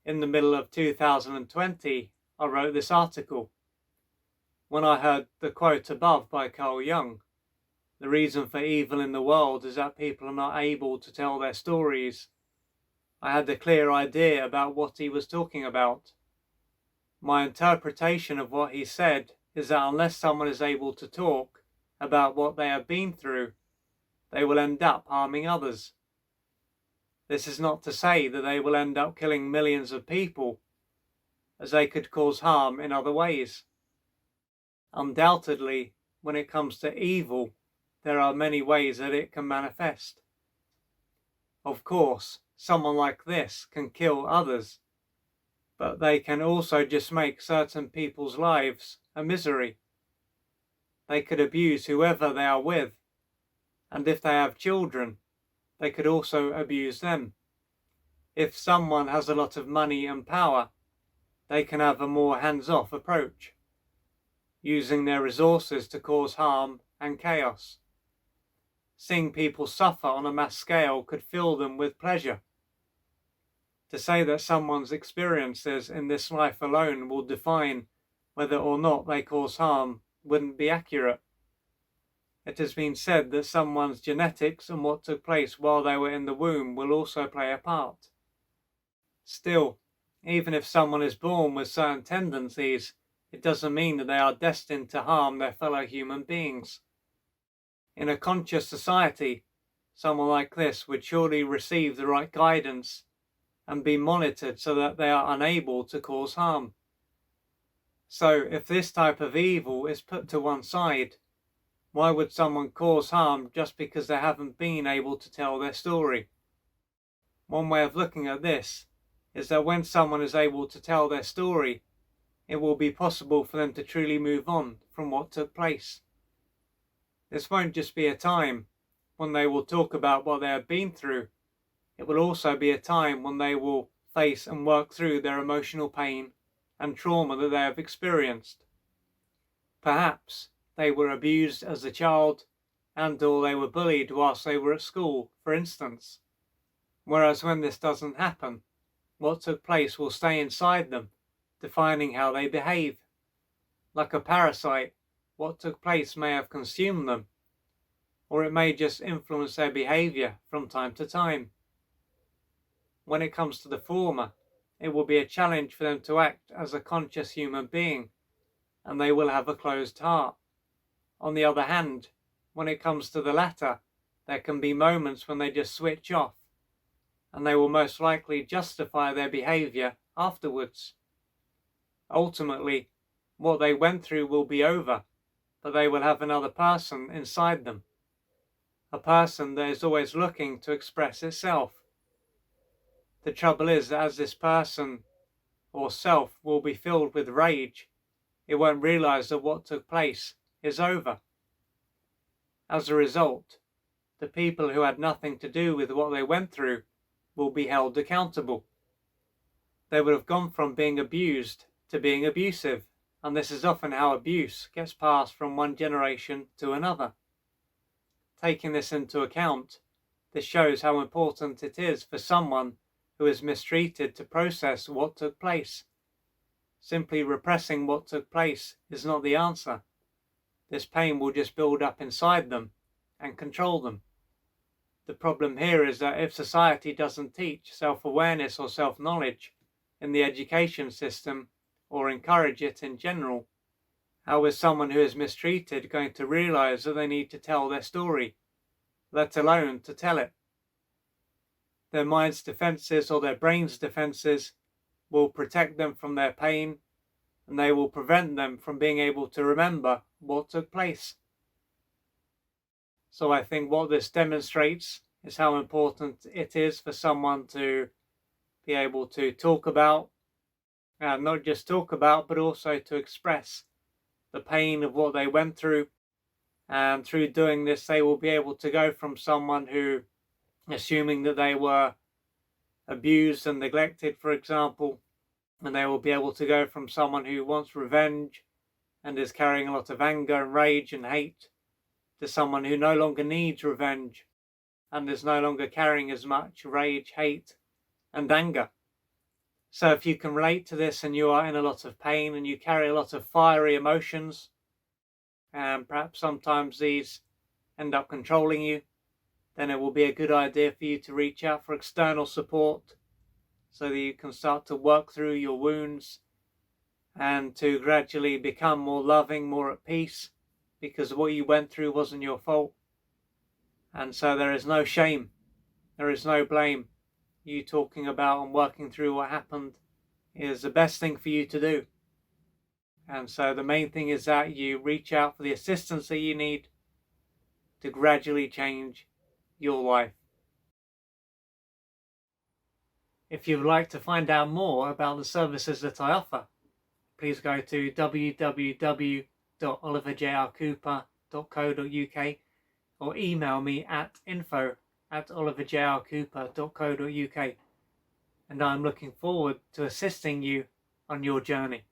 in the middle of 2020, I wrote this article. When I heard the quote above by Carl Jung, the reason for evil in the world is that people are not able to tell their stories, I had a clear idea about what he was talking about. My interpretation of what he said is that unless someone is able to talk about what they have been through, they will end up harming others. This is not to say that they will end up killing millions of people, as they could cause harm in other ways. Undoubtedly, when it comes to evil, there are many ways that it can manifest. Of course, someone like this can kill others, but they can also just make certain people's lives a misery. They could abuse whoever they are with, and if they have children, they could also abuse them. If someone has a lot of money and power, they can have a more hands-off approach, using their resources to cause harm and chaos. Seeing people suffer on a mass scale could fill them with pleasure. To say that someone's experiences in this life alone will define whether or not they cause harm wouldn't be accurate. It has been said that someone's genetics and what took place while they were in the womb will also play a part. Still, even if someone is born with certain tendencies, it doesn't mean that they are destined to harm their fellow human beings. In a conscious society, someone like this would surely receive the right guidance and be monitored so that they are unable to cause harm. So, if this type of evil is put to one side, why would someone cause harm just because they haven't been able to tell their story? One way of looking at this is that when someone is able to tell their story, it will be possible for them to truly move on from what took place. This won't just be a time when they will talk about what they have been through. It will also be a time when they will face and work through their emotional pain and trauma that they have experienced. Perhaps they were abused as a child and/or they were bullied whilst they were at school, for instance. Whereas when this doesn't happen, what took place will stay inside them, defining how they behave. Like a parasite, what took place may have consumed them, or it may just influence their behavior from time to time. When it comes to the former, it will be a challenge for them to act as a conscious human being, and they will have a closed heart. On the other hand, when it comes to the latter, there can be moments when they just switch off, and they will most likely justify their behavior afterwards. Ultimately, what they went through will be over, but they will have another person inside them. A person that is always looking to express itself. The trouble is that as this person or self will be filled with rage, it won't realize that what took place is over. As a result, the people who had nothing to do with what they went through will be held accountable. They would have gone from being abused to being abusive, and this is often how abuse gets passed from one generation to another. Taking this into account, this shows how important it is for someone who is mistreated to process what took place. Simply repressing what took place is not the answer. This pain will just build up inside them and control them. The problem here is that if society doesn't teach self-awareness or self-knowledge in the education system or encourage it in general, how is someone who is mistreated going to realize that they need to tell their story, let alone to tell it? Their mind's defenses or their brain's defenses will protect them from their pain, and they will prevent them from being able to remember what took place. So I think what this demonstrates is how important it is for someone to be able to talk about, and not just talk about, but also to express the pain of what they went through. And through doing this, they will be able to go from someone who, assuming that they were abused and neglected, for example, and they will be able to go from someone who wants revenge and is carrying a lot of anger and rage and hate to someone who no longer needs revenge and is no longer carrying as much rage, hate, and anger. So if you can relate to this and you are in a lot of pain and you carry a lot of fiery emotions, and perhaps sometimes these end up controlling you, then it will be a good idea for you to reach out for external support so that you can start to work through your wounds and to gradually become more loving, more at peace, because what you went through wasn't your fault. And so there is no shame, there is no blame. You talking about and working through what happened is the best thing for you to do. And so the main thing is that you reach out for the assistance that you need to gradually change your life. If you'd like to find out more about the services that I offer, please go to www.oliverjrcooper.co.uk or email me at info@oliverjrcooper.co.uk, and I'm looking forward to assisting you on your journey.